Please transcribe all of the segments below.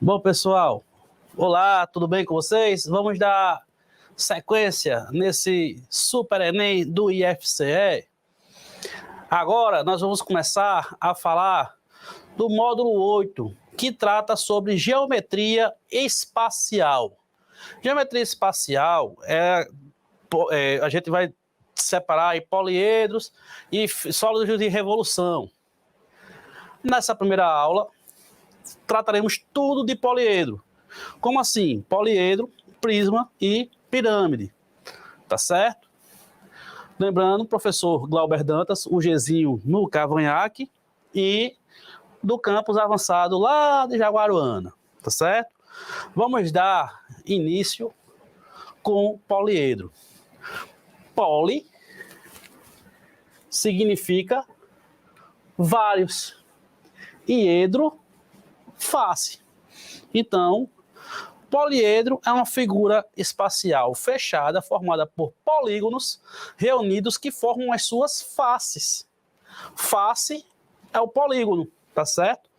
Bom, pessoal, olá, tudo bem com vocês? Vamos dar sequência nesse Super Enem do IFCE. Agora nós vamos começar a falar do módulo 8, que trata sobre geometria espacial. Geometria espacial a gente vai separar em poliedros e sólidos de revolução. Nessa primeira aula, trataremos tudo de poliedro. Como assim? Poliedro, prisma e pirâmide. Tá certo? Lembrando, professor Glauber Dantas, o Gzinho no Cavanhaque e do campus avançado lá de Jaguaruana. Tá certo? Vamos dar início com poliedro. Poli significa vários e edro, face. Então, poliedro é uma figura espacial fechada formada por polígonos reunidos que formam as suas faces. Face é o polígono, tá certo?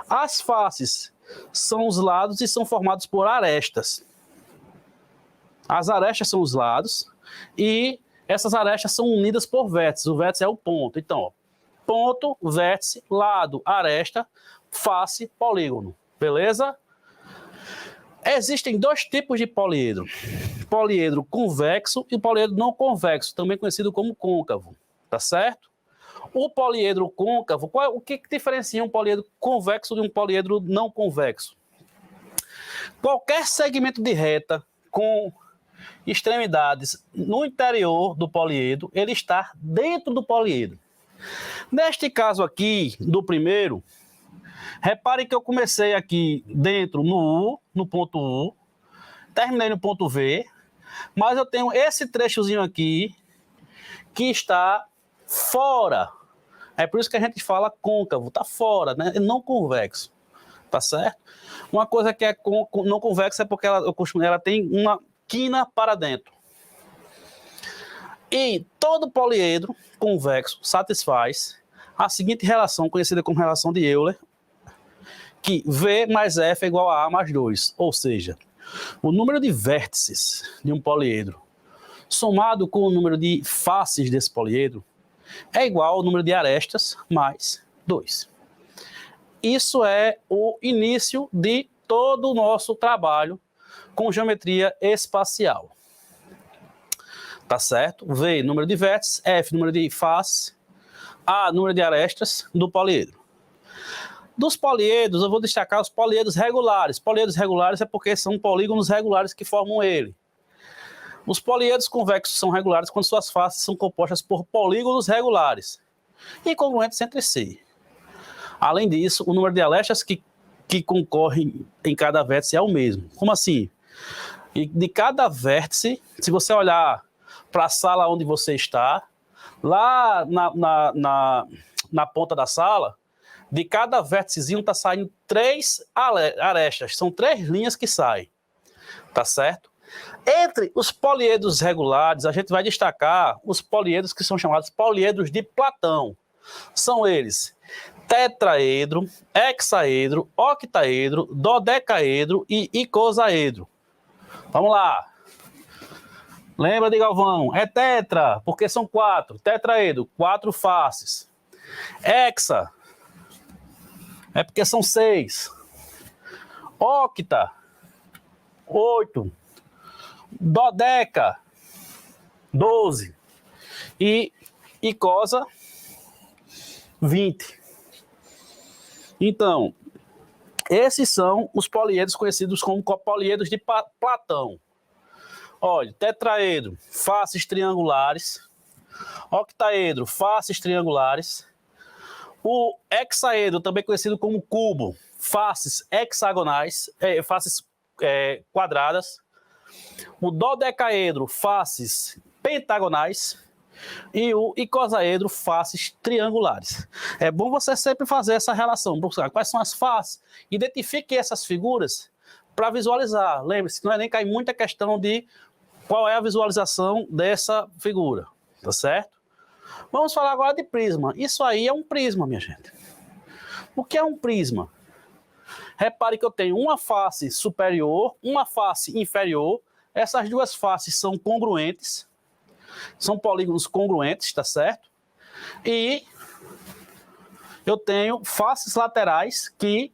As faces são os lados e são formados por arestas. As arestas são os lados e essas arestas são unidas por vértices. O vértice é o ponto. Então, ó, ponto, vértice, lado, aresta, face, polígono. Beleza? Existem dois tipos de poliedro. Poliedro convexo e poliedro não convexo, também conhecido como côncavo. Tá certo? O poliedro côncavo, o que diferencia um poliedro convexo de um poliedro não convexo? Qualquer segmento de reta com extremidades no interior do poliedro, ele está dentro do poliedro. Neste caso aqui, do primeiro, repare que eu comecei aqui dentro no ponto U, terminei no ponto V, mas eu tenho esse trechozinho aqui que está fora. É por isso que a gente fala côncavo, está fora, né? Não convexo, tá certo? Uma coisa que é não convexa é porque ela tem uma quina para dentro. E todo poliedro convexo satisfaz a seguinte relação, conhecida como relação de Euler, que V mais F é igual a A mais 2. Ou seja, o número de vértices de um poliedro somado com o número de faces desse poliedro é igual ao número de arestas mais 2. Isso é o início de todo o nosso trabalho com geometria espacial. Tá certo? V, número de vértices, F, número de faces, A, número de arestas do poliedro. Dos poliedros, eu vou destacar os poliedros regulares. Poliedros regulares é porque são polígonos regulares que formam ele. Os poliedros convexos são regulares quando suas faces são compostas por polígonos regulares e congruentes entre si. Além disso, o número de arestas que concorrem em cada vértice é o mesmo. Como assim? E de cada vértice, se você olhar para a sala onde você está, lá na ponta da sala, de cada vérticezinho está saindo 3 arestas. São 3 linhas que saem. Tá certo? Entre os poliedros regulares, a gente vai destacar os poliedros que são chamados poliedros de Platão. São eles tetraedro, hexaedro, octaedro, dodecaedro e icosaedro. Vamos lá. Lembra de Galvão? É tetra, porque são 4. Tetraedro, 4 faces. Hexa, é porque são 6. Octa, 8. Dodeca, 12. E icosa, 20. Então, esses são os poliedros conhecidos como poliedros de Platão. Olha, tetraedro, faces triangulares. Octaedro, faces triangulares. O hexaedro, também conhecido como cubo, faces hexagonais, faces quadradas. O dodecaedro, faces pentagonais. E o icosaedro, faces triangulares. É bom você sempre fazer essa relação, buscar quais são as faces, identifique essas figuras para visualizar. Lembre-se que não é nem cair muita questão de qual é a visualização dessa figura, tá certo? Vamos falar agora de prisma. Isso aí é um prisma, minha gente. O que é um prisma? Repare que eu tenho uma face superior, uma face inferior. Essas duas faces são congruentes. São polígonos congruentes, tá certo? E eu tenho faces laterais que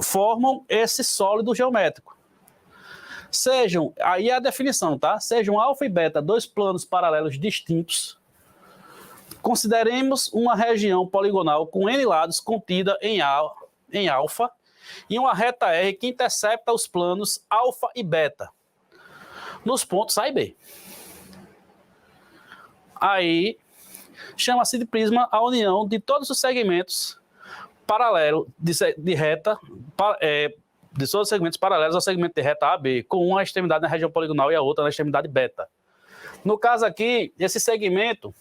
formam esse sólido geométrico. Sejam, aí é a definição, tá? Sejam alfa e beta dois planos paralelos distintos. Consideremos uma região poligonal com N lados contida em alfa e uma reta R que intercepta os planos alfa e beta nos pontos A e B. Aí chama-se de prisma a união de todos os segmentos paralelos de reta, de todos os segmentos paralelos ao segmento de reta AB, com uma extremidade na região poligonal e a outra na extremidade beta. No caso aqui, esse segmento,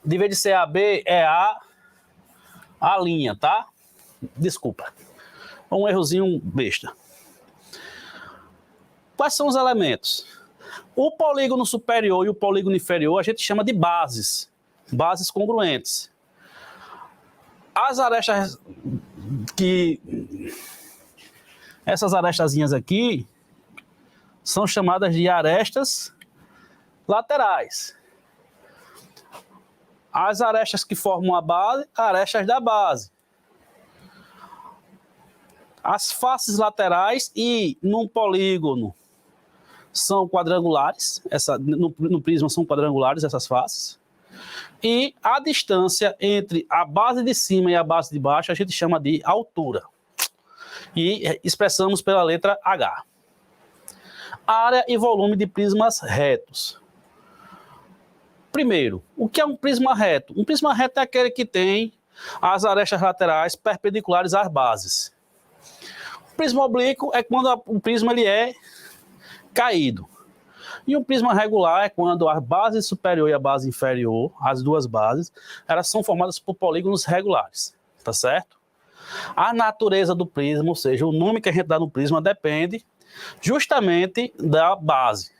de vez de ser AB, é a linha, tá? Desculpa. Um errozinho besta. Quais são os elementos? O polígono superior e o polígono inferior a gente chama de bases congruentes. As arestas essas arestazinhas aqui são chamadas de arestas laterais. As arestas que formam a base, arestas da base. As faces laterais e num polígono são quadrangulares, no prisma são quadrangulares essas faces. E a distância entre a base de cima e a base de baixo a gente chama de altura. E expressamos pela letra H. Área e volume de prismas retos. Primeiro, o que é um prisma reto? Um prisma reto é aquele que tem as arestas laterais perpendiculares às bases. O prisma oblíquo é quando o prisma ele é caído. E um prisma regular é quando a base superior e a base inferior, as duas bases, elas são formadas por polígonos regulares, tá certo? A natureza do prisma, ou seja, o nome que a gente dá no prisma depende justamente da base.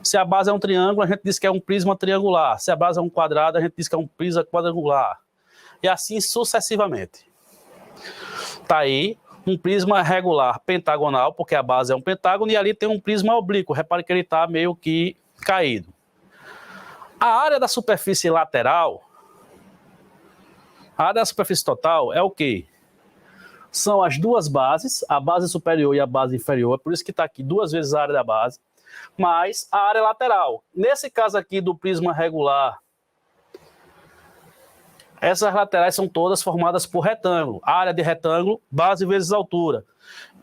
Se a base é um triângulo, a gente diz que é um prisma triangular. Se a base é um quadrado, a gente diz que é um prisma quadrangular. E assim sucessivamente. Tá aí um prisma regular pentagonal, porque a base é um pentágono, e ali tem um prisma oblíquo. Repare que ele está meio que caído. A área da superfície lateral, a área da superfície total é o quê? São as duas bases, a base superior e a base inferior, é por isso que está aqui duas vezes a área da base, mais a área lateral. Nesse caso aqui do prisma regular, essas laterais são todas formadas por retângulo. Área de retângulo, base vezes altura.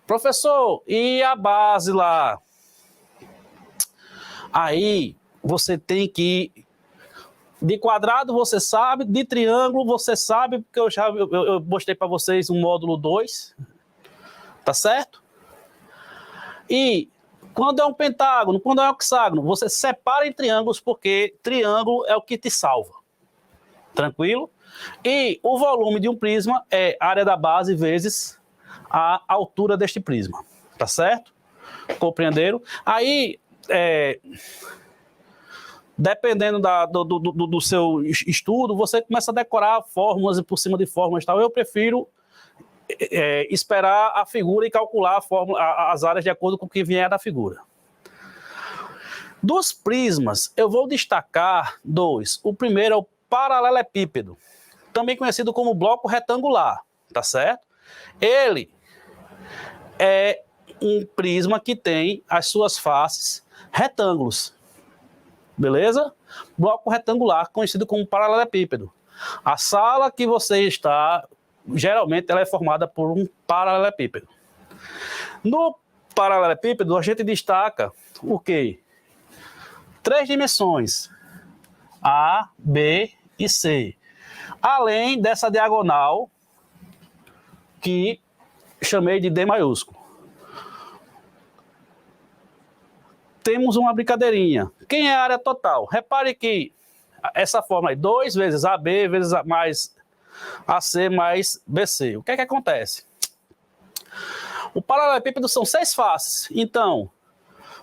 Professor, e a base lá? Aí você tem que... De quadrado você sabe, de triângulo você sabe, porque eu mostrei para vocês um módulo 2, tá certo? E quando é um pentágono, quando é um hexágono, você separa em triângulos, porque triângulo é o que te salva. Tranquilo? E o volume de um prisma é a área da base vezes a altura deste prisma, tá certo? Compreenderam? Aí, dependendo do seu estudo, você começa a decorar fórmulas e por cima de fórmulas e tal. Eu prefiro esperar a figura e calcular as áreas de acordo com o que vier da figura. Dos prismas, eu vou destacar dois. O primeiro é o paralelepípedo, também conhecido como bloco retangular, tá certo? Ele é um prisma que tem as suas faces retângulos. Beleza? Bloco retangular, conhecido como paralelepípedo. A sala que você está, geralmente, ela é formada por um paralelepípedo. No paralelepípedo, a gente destaca o quê? 3 dimensões, A, B e C. Além dessa diagonal, que chamei de D maiúsculo. Temos uma brincadeirinha. Quem é a área total? Repare que essa forma aí, 2 vezes AB vezes mais AC mais BC. O que é que acontece? O paralelepípedo são 6 faces. Então,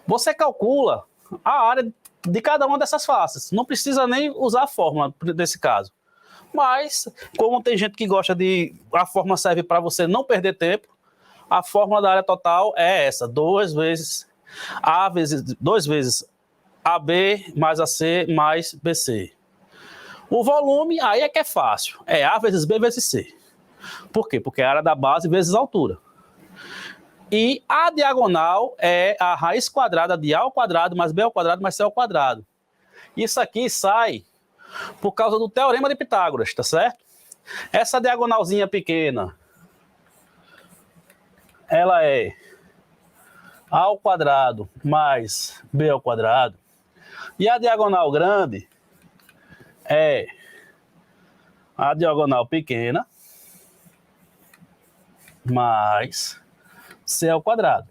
você calcula a área de cada uma dessas faces. Não precisa nem usar a fórmula nesse caso. Mas, como tem gente que gosta de... A fórmula serve para você não perder tempo, a fórmula da área total é essa, 2 vezes AB mais AC mais BC. O volume, aí é que é fácil, é A vezes B vezes C. Por quê? Porque é a área da base vezes a altura. E a diagonal é a raiz quadrada de A ao quadrado mais B ao quadrado mais C ao quadrado. Isso aqui sai por causa do teorema de Pitágoras, tá certo? Essa diagonalzinha pequena, ela é A ao quadrado mais B ao quadrado. E a diagonal grande é a diagonal pequena mais C ao quadrado.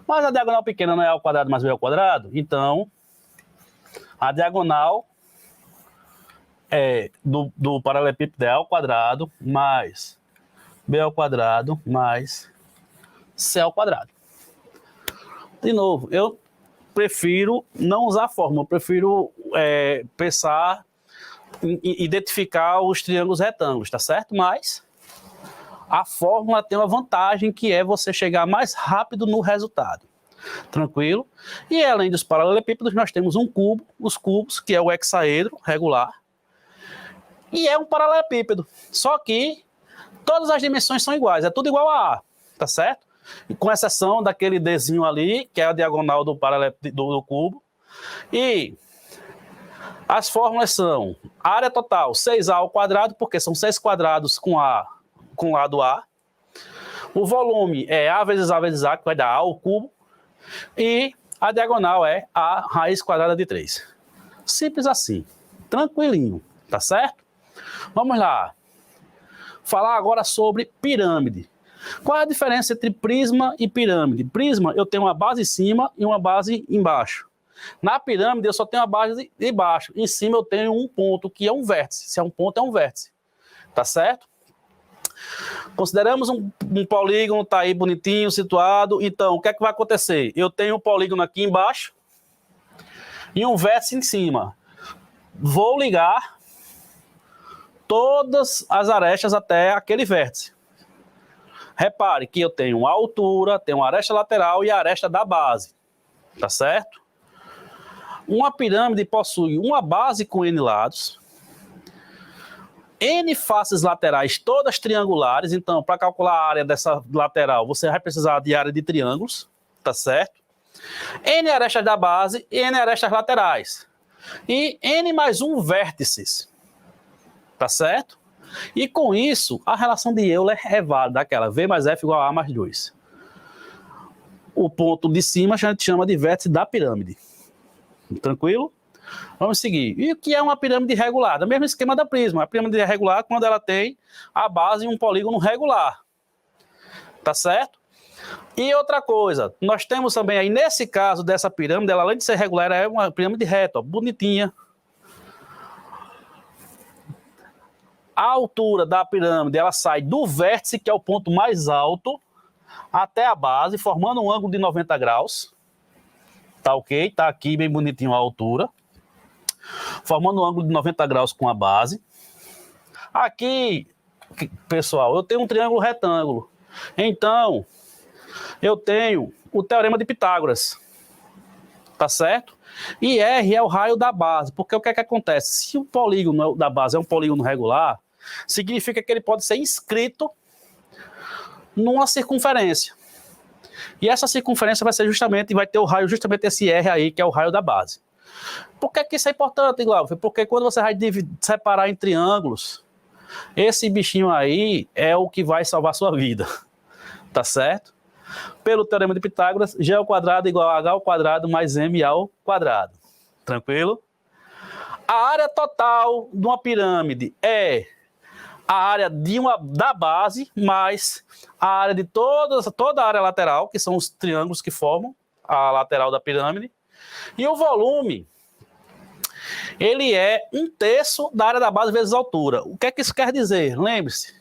Mas a diagonal pequena não é A ao quadrado mais B ao quadrado? Então, a diagonal é do paralelepípedo é A ao quadrado mais B ao quadrado mais C ao quadrado. De novo, eu prefiro não usar a fórmula, eu prefiro pensar em identificar os triângulos retângulos, tá certo? Mas a fórmula tem uma vantagem, que é você chegar mais rápido no resultado. Tranquilo? E além dos paralelepípedos, nós temos um cubo, os cubos, que é o hexaedro regular, e é um paralelepípedo. Só que todas as dimensões são iguais, é tudo igual a A, tá certo? E com exceção daquele Dzinho ali, que é a diagonal do cubo. E as fórmulas são área total 6A ao quadrado, porque são 6 quadrados com lado A. O volume é A vezes A, que vai dar A ao cubo. E a diagonal é A raiz quadrada de 3. Simples assim. Tranquilinho. Tá certo? Vamos lá. Falar agora sobre pirâmide. Qual é a diferença entre prisma e pirâmide? Prisma, eu tenho uma base em cima e uma base embaixo. Na pirâmide, eu só tenho a base embaixo. Em cima, eu tenho um ponto, que é um vértice. Se é um ponto, é um vértice. Tá certo? Consideramos um polígono, tá aí bonitinho, situado. Então, o que é que vai acontecer? Eu tenho um polígono aqui embaixo e um vértice em cima. Vou ligar todas as arestas até aquele vértice. Repare que eu tenho a altura, tenho a aresta lateral e a aresta da base. Tá certo? Uma pirâmide possui uma base com N lados, N faces laterais, todas triangulares. Então, para calcular a área dessa lateral, você vai precisar de área de triângulos, tá certo? N arestas da base e N arestas laterais. E N mais 1 vértices, tá certo? E com isso, a relação de Euler é válida, aquela V mais F igual a A mais 2. O ponto de cima a gente chama de vértice da pirâmide. Tranquilo? Vamos seguir. E o que é uma pirâmide regular? Do mesmo esquema da prisma. A pirâmide é regular quando ela tem a base em um polígono regular. Tá certo? E outra coisa, nós temos também aí, nesse caso dessa pirâmide, ela além de ser regular, ela é uma pirâmide reta, ó, bonitinha. A altura da pirâmide, ela sai do vértice, que é o ponto mais alto, até a base, formando um ângulo de 90 graus. Tá ok? Tá aqui bem bonitinho a altura. Formando um ângulo de 90 graus com a base. Aqui, pessoal, eu tenho um triângulo retângulo. Então, eu tenho o teorema de Pitágoras. Tá certo? E R é o raio da base. Porque o que é que acontece? Se o polígono da base é um polígono regular, significa que ele pode ser inscrito numa circunferência. E essa circunferência vai ter o raio justamente esse R aí, que é o raio da base. Por que isso é importante, Glauber? Porque quando você vai separar em triângulos, esse bichinho aí é o que vai salvar a sua vida. Tá certo? Pelo teorema de Pitágoras, G ao quadrado igual a H ao quadrado mais M ao quadrado. Tranquilo? A área total de uma pirâmide é a área da base mais a área de toda a área lateral, que são os triângulos que formam a lateral da pirâmide. E o volume, ele é 1/3 da área da base vezes a altura. O que é que isso quer dizer? Lembre-se,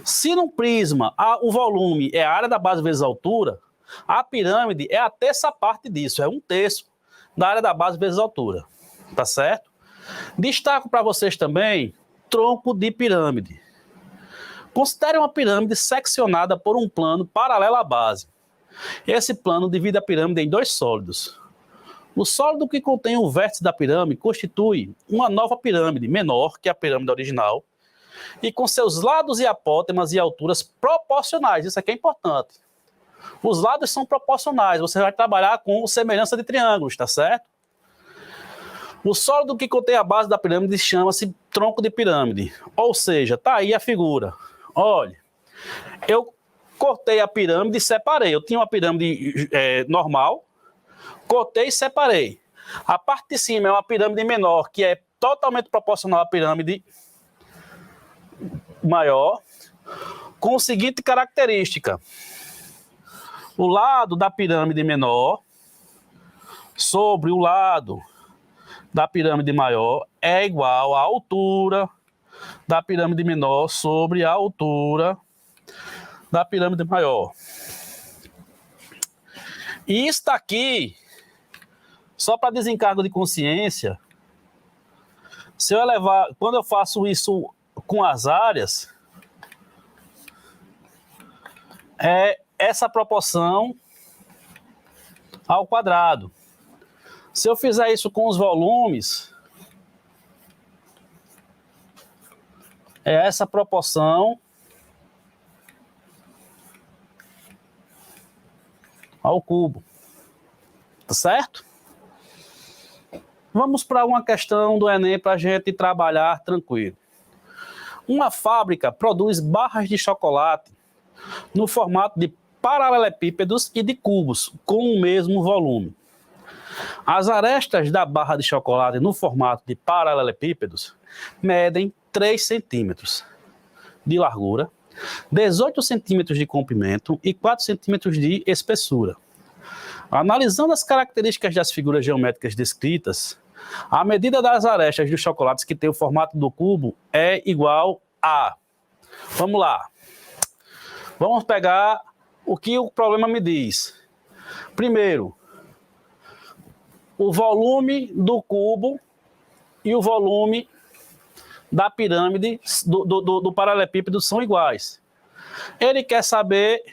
se num prisma o volume é a área da base vezes a altura, a pirâmide é a terça parte disso, é 1/3 da área da base vezes a altura. Tá certo? Destaco para vocês também tronco de pirâmide. Considere uma pirâmide seccionada por um plano paralelo à base. Esse plano divide a pirâmide em dois sólidos. O sólido que contém o vértice da pirâmide constitui uma nova pirâmide menor que a pirâmide original e com seus lados e apótemas e alturas proporcionais. Isso aqui é importante. Os lados são proporcionais. Você vai trabalhar com semelhança de triângulos, tá certo? O sólido que contém a base da pirâmide chama-se tronco de pirâmide. Ou seja, tá aí a figura. Olha, eu cortei a pirâmide e separei. Eu tinha uma pirâmide normal, cortei e separei. A parte de cima é uma pirâmide menor, que é totalmente proporcional à pirâmide maior, com a seguinte característica. O lado da pirâmide menor sobre o lado da pirâmide maior é igual à altura da pirâmide menor sobre a altura da pirâmide maior. E isso aqui, só para desencargo de consciência, se eu elevar, quando eu faço isso com as áreas, é essa proporção ao quadrado. Se eu fizer isso com os volumes, é essa proporção ao cubo. Tá certo? Vamos para uma questão do Enem para a gente trabalhar tranquilo. Uma fábrica produz barras de chocolate no formato de paralelepípedos e de cubos, com o mesmo volume. As arestas da barra de chocolate no formato de paralelepípedos medem 3 centímetros de largura, 18 centímetros de comprimento e 4 centímetros de espessura. Analisando as características das figuras geométricas descritas, a medida das arestas dos chocolates que tem o formato do cubo é igual a... Vamos lá. Vamos pegar o que o problema me diz. Primeiro, o volume do cubo e o volume da pirâmide do paralelepípedo são iguais. Ele quer saber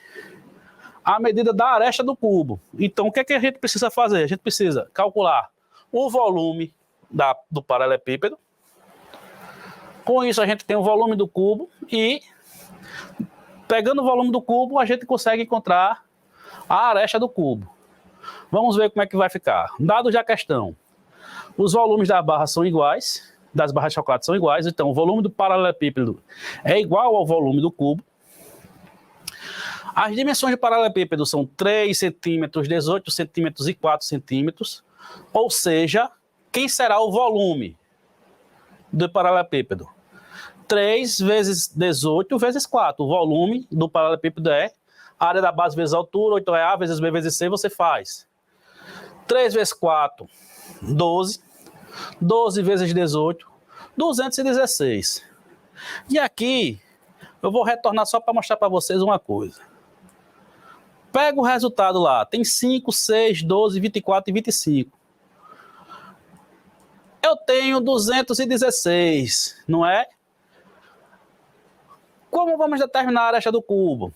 a medida da aresta do cubo. Então, o que é que a gente precisa fazer? A gente precisa calcular o volume do paralelepípedo. Com isso, a gente tem o volume do cubo e, pegando o volume do cubo, a gente consegue encontrar a aresta do cubo. Vamos ver como é que vai ficar. Dados da questão. Os volumes da barra são iguais, das barras de chocolate são iguais, então o volume do paralelepípedo é igual ao volume do cubo. As dimensões do paralelepípedo são 3 centímetros, 18 centímetros e 4 centímetros, ou seja, quem será o volume do paralelepípedo? 3 vezes 18 vezes 4. O volume do paralelepípedo é a área da base vezes a altura, ou então é A vezes B vezes C, você faz. 3 vezes 4, 12. 12 vezes 18, 216. E aqui, eu vou retornar só para mostrar para vocês uma coisa. Pega o resultado lá, tem 5, 6, 12, 24 e 25. Eu tenho 216, não é? Como vamos determinar a aresta do cubo?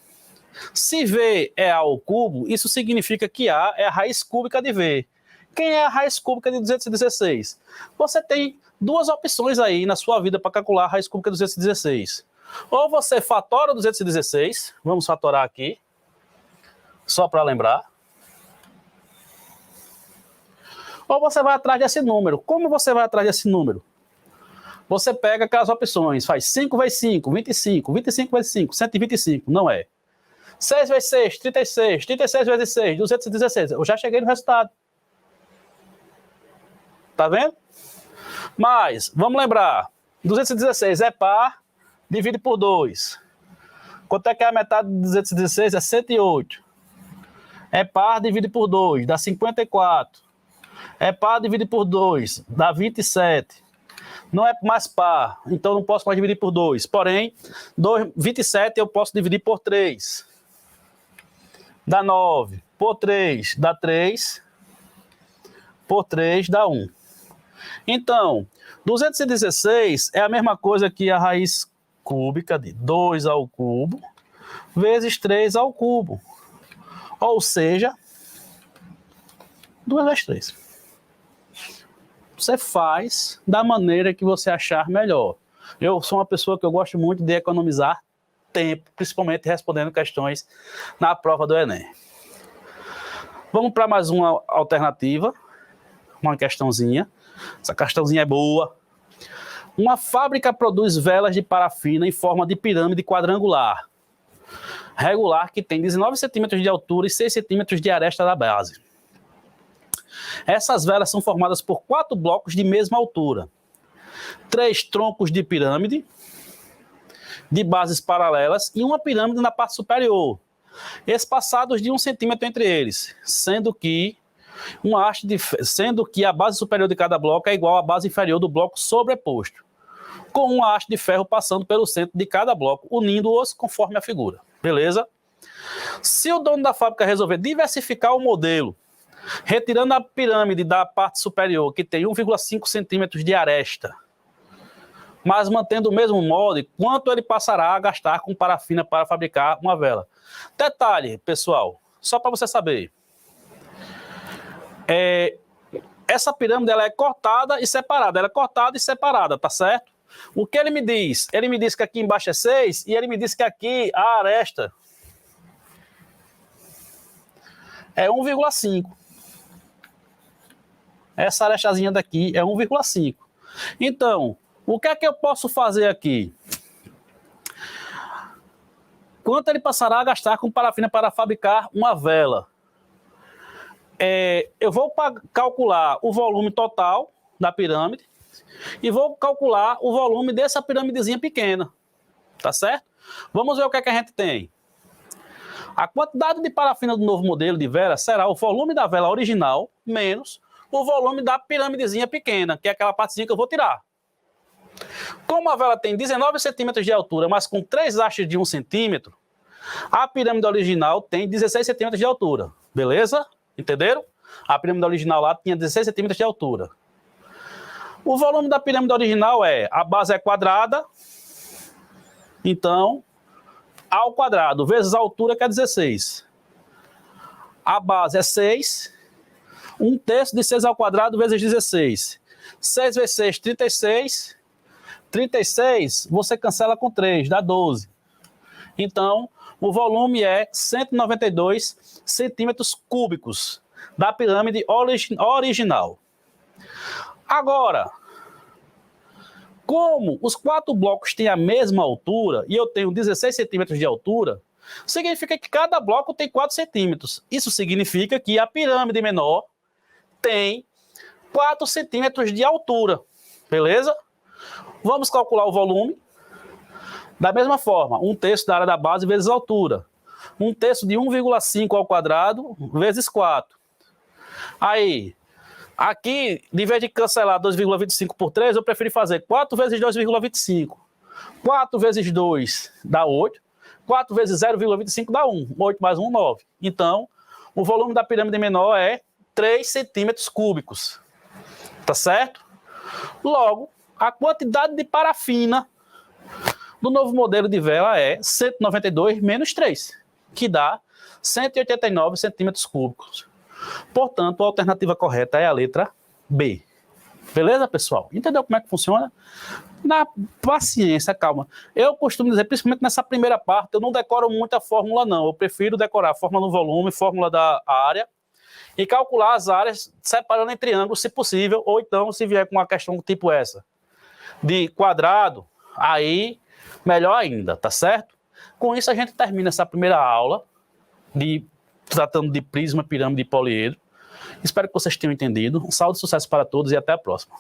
Se V é A ao cubo, isso significa que A é a raiz cúbica de V. Quem é a raiz cúbica de 216? Você tem duas opções aí na sua vida para calcular a raiz cúbica de 216. Ou você fatora 216, vamos fatorar aqui, só para lembrar. Ou você vai atrás desse número. Como você vai atrás desse número? Você pega aquelas opções, faz 5 vezes 5, 25, 25 vezes 5, 125, não é. 6 vezes 6, 36, 36 vezes 6, 216. Eu já cheguei no resultado. Tá vendo? Mas, vamos lembrar, 216 é par, divide por 2. Quanto é que é a metade de 216? É 108. É par, divide por 2, dá 54. É par, divide por 2, dá 27. Não é mais par, então não posso mais dividir por 2. Porém, 27 eu posso dividir por 3. Dá 9. Por 3 dá 3. Por 3 dá 1. Então, 216 é a mesma coisa que a raiz cúbica de 2 ao cubo vezes 3 ao cubo. Ou seja, 2 vezes 3. Você faz da maneira que você achar melhor. Eu sou uma pessoa que eu gosto muito de economizar tempo, principalmente respondendo questões na prova do Enem. Vamos para mais uma alternativa, uma questãozinha. Essa questãozinha é boa. Uma fábrica produz velas de parafina em forma de pirâmide quadrangular, regular, que tem 19 centímetros de altura e 6 centímetros de aresta da base. Essas velas são formadas por 4 blocos de mesma altura, 3 troncos de pirâmide, de bases paralelas, e uma pirâmide na parte superior, espaçados de 1 centímetro entre eles, sendo que a base superior de cada bloco é igual à base inferior do bloco sobreposto, com uma haste de ferro passando pelo centro de cada bloco, unindo-os conforme a figura. Beleza? Se o dono da fábrica resolver diversificar o modelo, retirando a pirâmide da parte superior, que tem 1,5 centímetros de aresta, mas mantendo o mesmo molde, quanto ele passará a gastar com parafina para fabricar uma vela? Detalhe, pessoal, só para você saber. Essa pirâmide ela é cortada e separada. Ela é cortada e separada, tá certo? O que ele me diz? Ele me diz que aqui embaixo é 6 e ele me diz que aqui a aresta é 1,5. Essa arestazinha daqui é 1,5. Então, o que é que eu posso fazer aqui? Quanto ele passará a gastar com parafina para fabricar uma vela? Eu vou calcular o volume total da pirâmide e vou calcular o volume dessa pirâmidezinha pequena, tá certo? Vamos ver o que é que a gente tem. A quantidade de parafina do novo modelo de vela será o volume da vela original menos o volume da pirâmidezinha pequena, que é aquela partezinha que eu vou tirar. Como a vela tem 19 centímetros de altura, mas com 3 hastes de 1 centímetro, a pirâmide original tem 16 centímetros de altura, beleza? Entenderam? A pirâmide original lá tinha 16 centímetros de altura. O volume da pirâmide original a base é quadrada, então, A ao quadrado vezes a altura, que é 16. A base é 6, 1/3 de 6 ao quadrado vezes 16. 6 vezes 6, 36. 36, você cancela com 3, dá 12. Então, o volume é 192 centímetros cúbicos da pirâmide original. Agora, como os 4 blocos têm a mesma altura e eu tenho 16 centímetros de altura, significa que cada bloco tem 4 centímetros. Isso significa que a pirâmide menor tem 4 centímetros de altura. Beleza? Vamos calcular o volume. Da mesma forma, 1/3 da área da base vezes a altura. 1/3 de 1,5 ao quadrado vezes 4. Aí, aqui, de vez de cancelar 2,25 por 3, eu prefiro fazer 4 vezes 2,25. 4 vezes 2 dá 8. 4 vezes 0,25 dá 1. 8 mais 1, 9. Então, o volume da pirâmide menor é 3 centímetros cúbicos. Tá certo? Logo, a quantidade de parafina do novo modelo de vela é 192 menos 3, que dá 189 centímetros cúbicos. Portanto, a alternativa correta é a letra B. Beleza, pessoal? Entendeu como é que funciona? Na paciência, calma. Eu costumo dizer, principalmente nessa primeira parte, eu não decoro muita fórmula, não. Eu prefiro decorar a fórmula do volume, fórmula da área, e calcular as áreas separando em triângulos, se possível, ou então, se vier com uma questão tipo essa, de quadrado, aí melhor ainda, tá certo? Com isso a gente termina essa primeira aula tratando de prisma, pirâmide e poliedro. Espero que vocês tenham entendido. Um salve de sucesso para todos e até a próxima.